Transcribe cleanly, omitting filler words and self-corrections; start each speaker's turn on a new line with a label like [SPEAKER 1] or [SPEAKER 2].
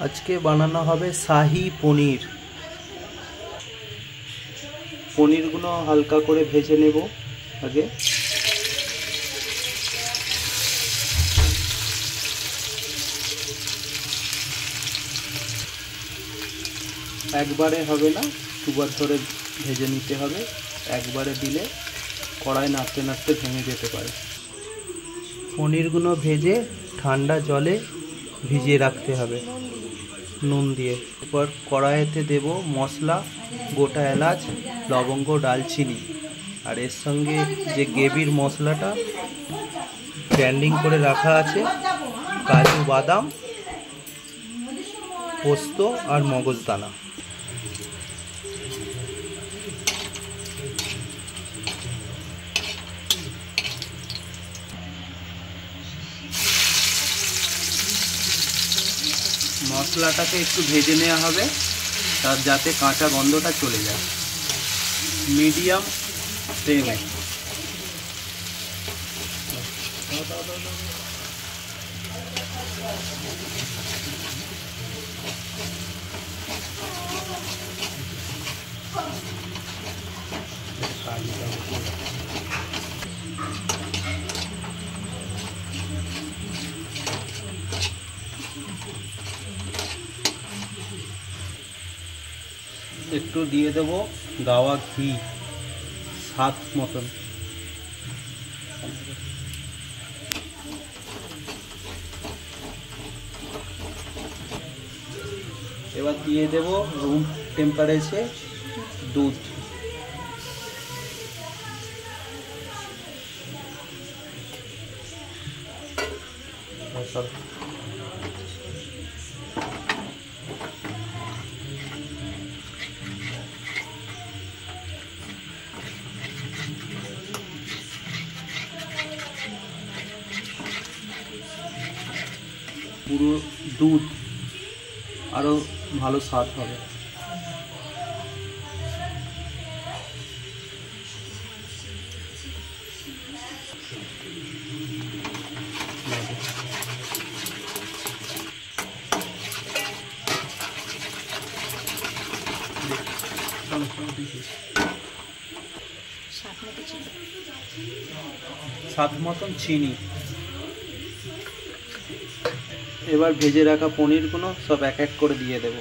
[SPEAKER 1] আজকে বানানো হবে শাহি পনির। পনিরগুলো হালকা করে ভেজে নেব আগে। একবারে হবে না, দুবার ধরে ভেজে নিতে হবে। একবারে দিলে কড়াই নাড়তে নাড়তে ভেঙে যেতে পারে। পনিরগুলো ভেজে ঠান্ডা জলে ভিজিয়ে রাখতে হবে নুন দিয়ে। এরপর কড়াইতে দেব মশলা, গোটা এলাচ, লবঙ্গ, ডালচিনি, আর এর সঙ্গে যে গ্রেভির মশলাটা গ্রাইন্ডিং করে রাখা আছে, কাজু, বাদাম, পোস্ত আর মগজদানা। মশলাটাকে একটু ভেজে নেওয়া হবে তার যাতে কাঁচা গন্ধটা চলে যায়। মিডিয়াম ফ্লেমে। একটু দিয়ে দেব গাওয়া ঘি স্বাদ মতন। এবার দিয়ে দেব রুম টেম্পারেচারে দুধ। পুরো দুধ আরো ভালো স্বাদ হবে। স্বাদ মতন চিনি। এবার ভেজে রাখা পনিরগুলো সব এক এক করে দিয়ে দেব।